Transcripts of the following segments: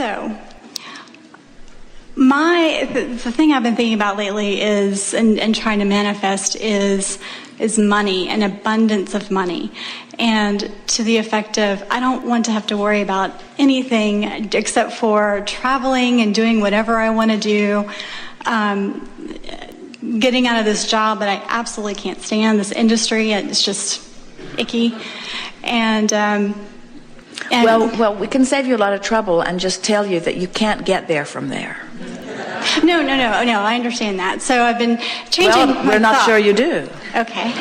So, the thing I've been thinking about lately is, and trying to manifest is money, an abundance of money. And to the effect of, I don't want to have to worry about anything except for traveling and doing whatever I want to do, getting out of this job that I absolutely can't stand, this industry, it's just icky. And well, we can save you a lot of trouble and just tell you that you can't get there from there. No, I understand that. So I've been changing my we're not thought. sure you do. Okay.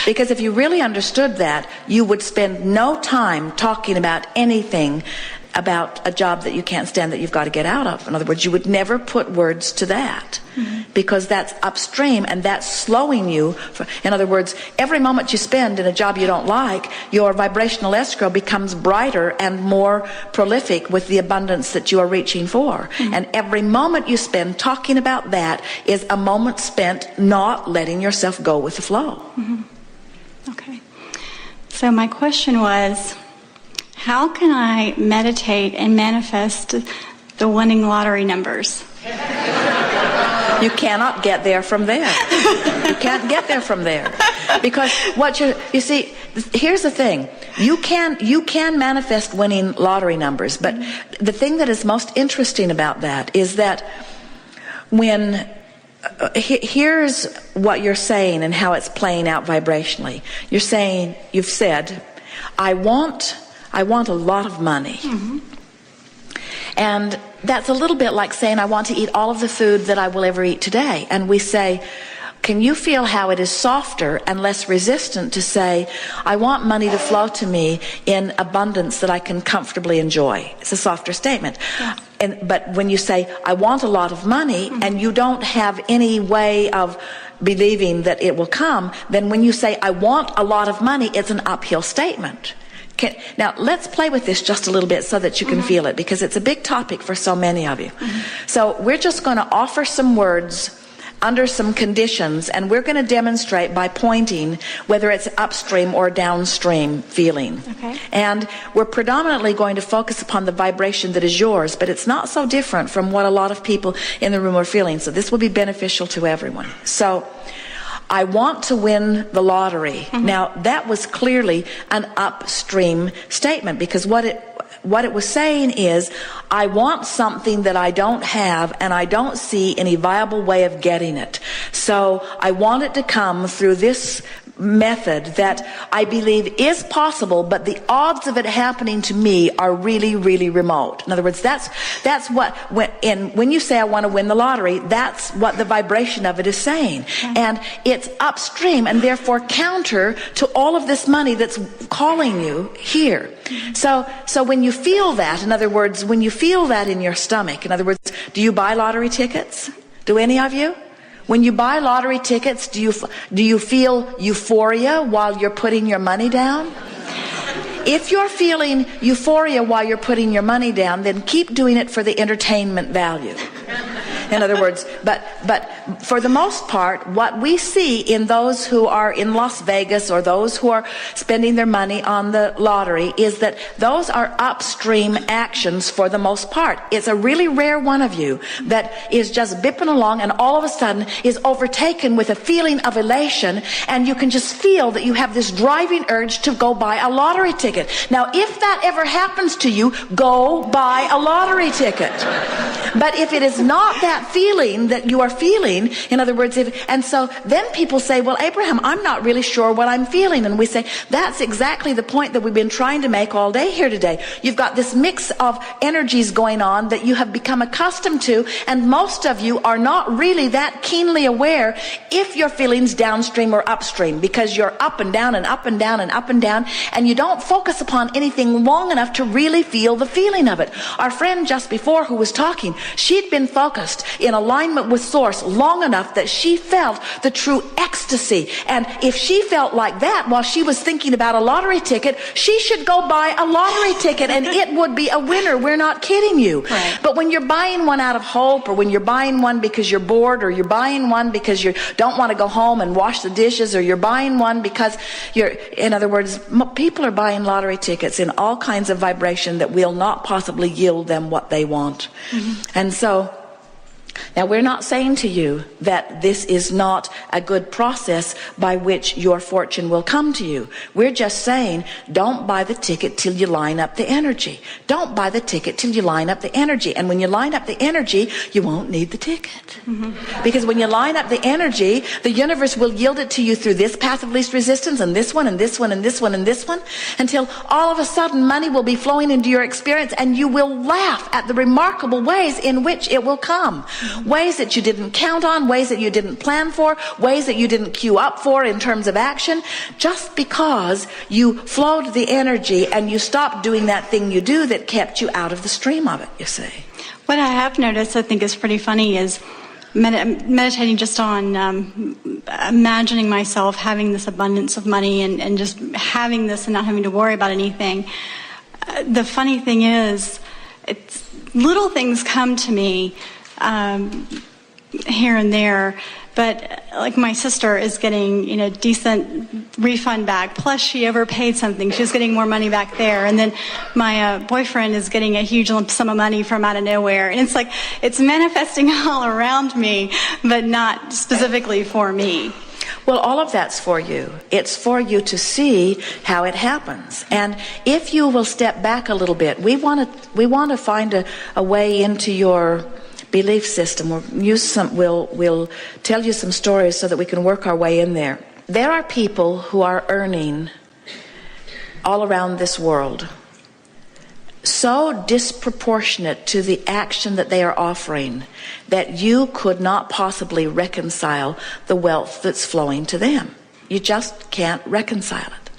Because if you really understood that, you would spend no time talking about anything about a job that you can't stand that you've got to get out of. In other words, you would never put words to that, because that's upstream and that's slowing you. In other words, every moment you spend in a job you don't like, your vibrational escrow becomes brighter and more prolific with the abundance that you are reaching for. And every moment you spend talking about that is a moment spent not letting yourself go with the flow. Okay. So my question was, how can I meditate and manifest the winning lottery numbers? You cannot get there from there. You can't get there from there. Because you see, here's the thing. You can manifest winning lottery numbers, but the thing that is most interesting about that is that when here's what you're saying and how it's playing out vibrationally. You've said, I want a lot of money. And that's a little bit like saying, I want to eat all of the food that I will ever eat today. And we say, can you feel how it is softer and less resistant to say, I want money to flow to me in abundance that I can comfortably enjoy? It's a softer statement. Yes. But when you say, I want a lot of money, and you don't have any way of believing that it will come, then when you say, I want a lot of money, it's an uphill statement. Now, let's play with this just a little bit so that you can feel it, because it's a big topic for so many of you. So we're just going to offer some words under some conditions, and we're going to demonstrate by pointing whether it's upstream or downstream feeling. Okay. And we're predominantly going to focus upon the vibration that is yours, but it's not so different from what a lot of people in the room are feeling. So this will be beneficial to everyone. So, I want to win the lottery. Now, that was clearly an upstream statement, because what it was saying is, I want something that I don't have, and I don't see any viable way of getting it. So I want it to come through this method that I believe is possible, but the odds of it happening to me are really, really remote. In other words, that's what, when you say I want to win the lottery, that's what the vibration of it is saying. And it's upstream and therefore counter to all of this money that's calling you here. So when you feel that, in other words, when you feel that in your stomach, in other words, do you buy lottery tickets? Do any of you? When you buy lottery tickets, do you feel euphoria while you're putting your money down? If you're feeling euphoria while you're putting your money down, then keep doing it for the entertainment value. In other words, but for the most part, what we see in those who are in Las Vegas or those who are spending their money on the lottery is that those are upstream actions for the most part. It's a really rare one of you that is just bipping along and all of a sudden is overtaken with a feeling of elation, and you can just feel that you have this driving urge to go buy a lottery ticket. Now, if that ever happens to you, go buy a lottery ticket. But if it is not that feeling that you are feeling, in other words, and so then people say, well, Abraham, I'm not really sure what I'm feeling. And we say, that's exactly the point that we've been trying to make all day here today. You've got this mix of energies going on that you have become accustomed to, and most of you are not really that keenly aware if your feeling's downstream or upstream, because you're up and down and up and down and up and down, and you don't focus upon anything long enough to really feel the feeling of it. Our friend just before who was talking, she'd been focused focused in alignment with Source long enough that she felt the true ecstasy. And if she felt like that while she was thinking about a lottery ticket, she should go buy a lottery ticket and it would be a winner. We're not kidding you. Right. But when you're buying one out of hope, or when you're buying one because you're bored, or you're buying one because you don't want to go home and wash the dishes, or you're buying one because in other words, people are buying lottery tickets in all kinds of vibration that will not possibly yield them what they want. And so, now we're not saying to you that this is not a good process by which your fortune will come to you. We're just saying, don't buy the ticket till you line up the energy. Don't buy the ticket till you line up the energy. And when you line up the energy, you won't need the ticket. Because when you line up the energy, the universe will yield it to you through this path of least resistance, and this one, and this one, and this one, and this one, until all of a sudden money will be flowing into your experience, and you will laugh at the remarkable ways in which it will come. Ways that you didn't count on, ways that you didn't plan for, ways that you didn't queue up for in terms of action, just because you flowed the energy and you stopped doing that thing you do that kept you out of the stream of it, you see. What I have noticed, I think is pretty funny, is meditating just on imagining myself having this abundance of money and just having this and not having to worry about anything. The funny thing is, little things come to me here and there, but like my sister is getting, decent refund back. Plus she overpaid something. She's getting more money back there. And then my boyfriend is getting a huge lump sum of money from out of nowhere. And it's like, it's manifesting all around me, but not specifically for me. Well, all of that's for you. It's for you to see how it happens. And if you will step back a little bit, we want to find a way into your belief system. We'll tell you some stories so that we can work our way in there. There are people who are earning all around this world so disproportionate to the action that they are offering that you could not possibly reconcile the wealth that's flowing to them. You just can't reconcile it.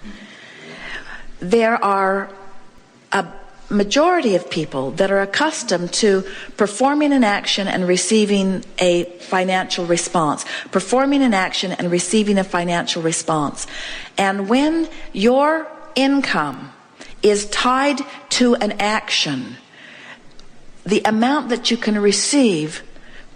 There are a majority of people that are accustomed to performing an action and receiving a financial response, performing an action and receiving a financial response. And when your income is tied to an action, the amount that you can receive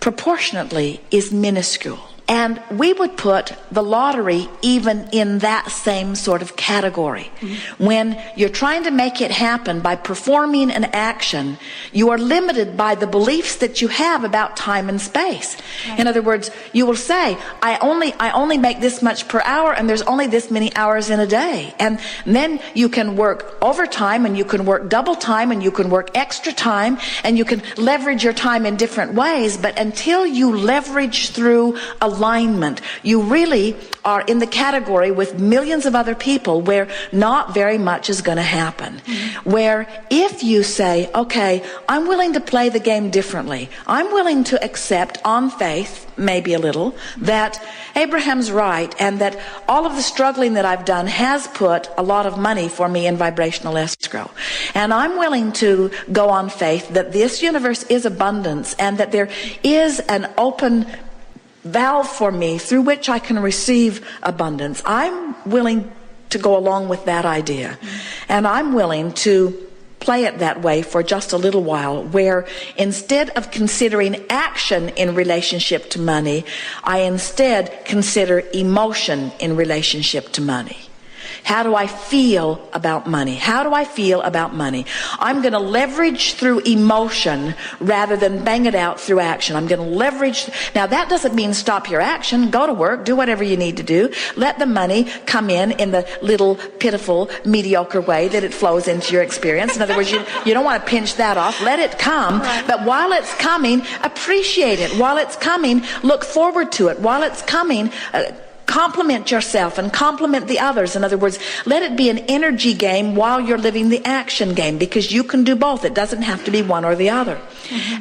proportionately is minuscule. And we would put the lottery even in that same sort of category. When you're trying to make it happen by performing an action, you are limited by the beliefs that you have about time and space. In other words, you will say, I only make this much per hour, and there's only this many hours in a day. And then you can work overtime, and you can work double time, and you can work extra time, and you can leverage your time in different ways. But until you leverage through alignment, you really are in the category with millions of other people where not very much is going to happen. Where if you say, okay, I'm willing to play the game differently, I'm willing to accept on faith, maybe a little, that Abraham's right, and that all of the struggling that I've done has put a lot of money for me in vibrational escrow. And I'm willing to go on faith that this universe is abundance, and that there is an open valve for me through which I can receive abundance. I'm willing to go along with that idea. And I'm willing to play it that way for just a little while, where instead of considering action in relationship to money, I instead consider emotion in relationship to money. How do I feel about money? How do I feel about money? I'm going to leverage through emotion rather than bang it out through action. I'm going to leverage. Now, that doesn't mean stop your action. Go to work. Do whatever you need to do. Let the money come in the little pitiful, mediocre way that it flows into your experience. In other words, you don't want to pinch that off. Let it come. But while it's coming, appreciate it. While it's coming, look forward to it. While it's coming, compliment yourself and compliment the others. In other words, let it be an energy game while you're living the action game, because you can do both. It doesn't have to be one or the other.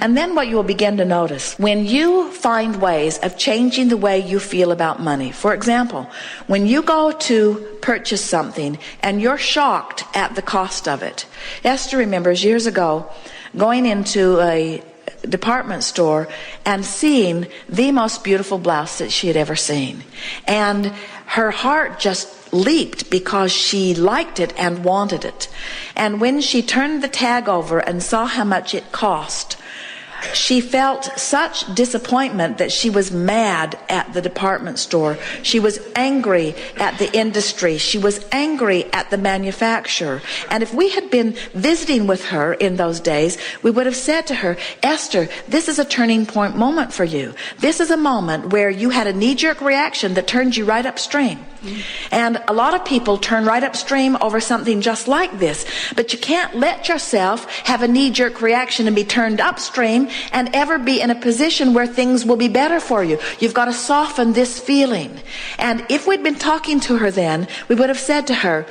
And then what you will begin to notice, when you find ways of changing the way you feel about money. For example, when you go to purchase something and you're shocked at the cost of it. Esther remembers years ago going into department store and seeing the most beautiful blouse that she had ever seen. And her heart just leaped because she liked it and wanted it. And when she turned the tag over and saw how much it cost, she felt such disappointment that she was mad at the department store. She was angry at the industry. She was angry at the manufacturer. And if we had been visiting with her in those days, we would have said to her, Esther, this is a turning point moment for you. This is a moment where you had a knee-jerk reaction that turned you right upstream. And a lot of people turn right upstream over something just like this. But you can't let yourself have a knee-jerk reaction and be turned upstream and ever be in a position where things will be better for you. You've got to soften this feeling. And if we'd been talking to her then, we would have said to her,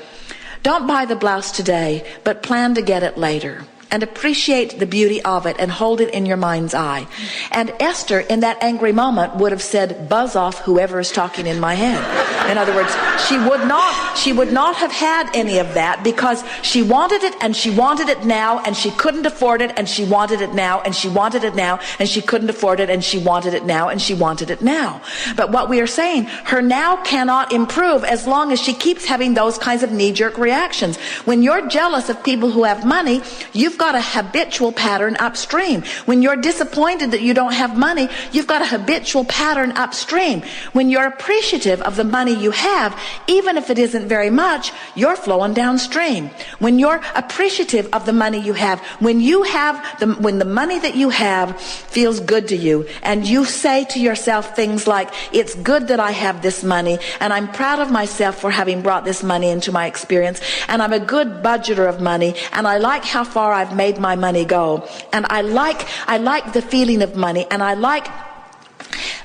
don't buy the blouse today, but plan to get it later. And appreciate the beauty of it and hold it in your mind's eye. And Esther, in that angry moment, would have said, buzz off whoever is talking in my head. In other words, she would not have had any of that because she wanted it and she wanted it now and she couldn't afford it and she wanted it now and she wanted it now and she couldn't afford it and she wanted it now and she wanted it now. But what we are saying, her now cannot improve as long as she keeps having those kinds of knee-jerk reactions. When you're jealous of people who have money, you've got a habitual pattern upstream. When you're disappointed that you don't have money, you've got a habitual pattern upstream. When you're appreciative of the money you have, even if it isn't very much, you're flowing downstream. When you're appreciative of the money you have, when the money that you have feels good to you, and you say to yourself things like, it's good that I have this money, and I'm proud of myself for having brought this money into my experience, and I'm a good budgeter of money, and I like how far I've made my money go, and I like the feeling of money, and I like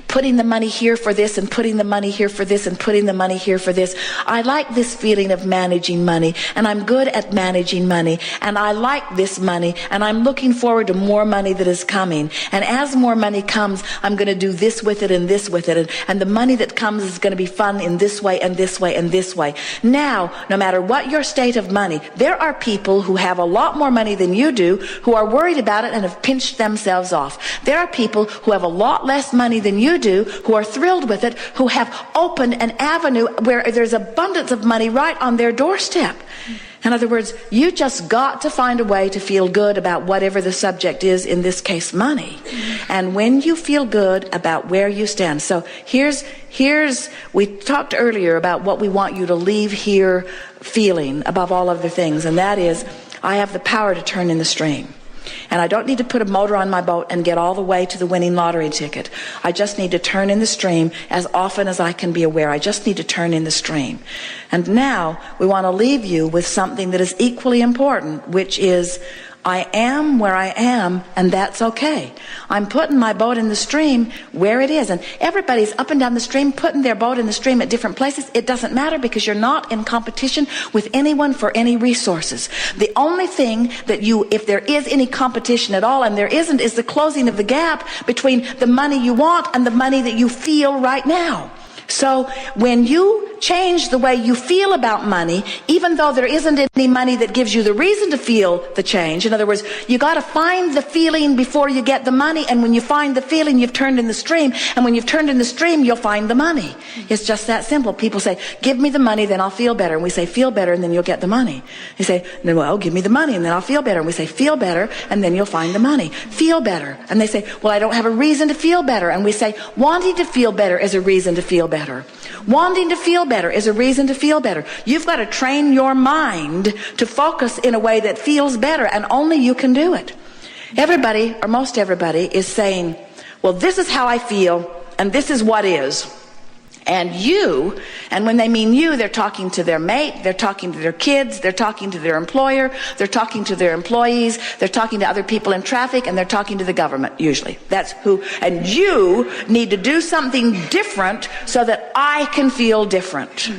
putting the money here for this and putting the money here for this and putting the money here for this. I like this feeling of managing money, and I'm good at managing money, and I like this money, and I'm looking forward to more money that is coming. And as more money comes, I'm going to do this with it and this with it, and the money that comes is going to be fun in this way and this way and this way. Now, no matter what your state of money, there are people who have a lot more money than you do who are worried about it and have pinched themselves off. There are people who have a lot less money than you do, who are thrilled with it, who have opened an avenue where there's abundance of money right on their doorstep. In other words, you just got to find a way to feel good about whatever the subject is, in this case, money. And when you feel good about where you stand. So we talked earlier about what we want you to leave here feeling above all other things, and that is, I have the power to turn in the stream. And I don't need to put a motor on my boat and get all the way to the winning lottery ticket. I just need to turn in the stream as often as I can be aware. I just need to turn in the stream. And now we want to leave you with something that is equally important, which is, I am where I am, and that's okay. I'm putting my boat in the stream where it is. And everybody's up and down the stream, putting their boat in the stream at different places. It doesn't matter, because you're not in competition with anyone for any resources. The only thing that if there is any competition at all, and there isn't, is the closing of the gap between the money you want and the money that you feel right now. So when you change the way you feel about money, even though there isn't any money that gives you the reason to feel the change, in other words, you got to find the feeling before you get the money, and when you find the feeling, you've turned in the stream, and when you've turned in the stream, you'll find the money. It's just that simple. People say, give me the money, then I'll feel better. And we say, feel better, and then you'll get the money. You say, well, give me the money, and then I'll feel better. And we say, feel better, and then you'll find the money. Feel better. And they say, well, I don't have a reason to feel better. And we say, wanting to feel better is a reason to feel better. Wanting to feel better is a reason to feel better. You've got to train your mind to focus in a way that feels better, and only you can do it. Everybody, or most everybody, is saying, well, this is how I feel, and this is what is. And you, and when they mean you, they're talking to their mate, they're talking to their kids, they're talking to their employer, they're talking to their employees, they're talking to other people in traffic, and they're talking to the government, usually. That's who. And you need to do something different so that I can feel different.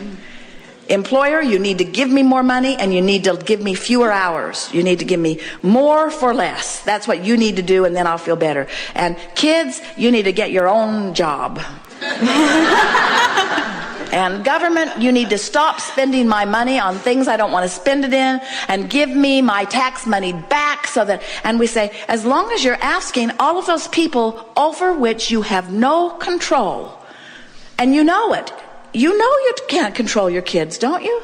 Employer, you need to give me more money, and you need to give me fewer hours. You need to give me more for less. That's what you need to do, and then I'll feel better. And kids, you need to get your own job. And government, you need to stop spending my money on things I don't want to spend it in, and give me my tax money back so that, and we say, as long as you're asking all of those people over which you have no control, and you know it, you know you can't control your kids, don't you?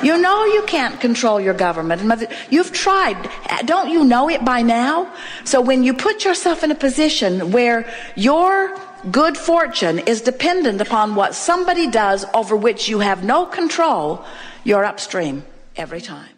You know you can't control your government. You've tried. Don't you know it by now? So when you put yourself in a position where your good fortune is dependent upon what somebody does over which you have no control, you're upstream every time.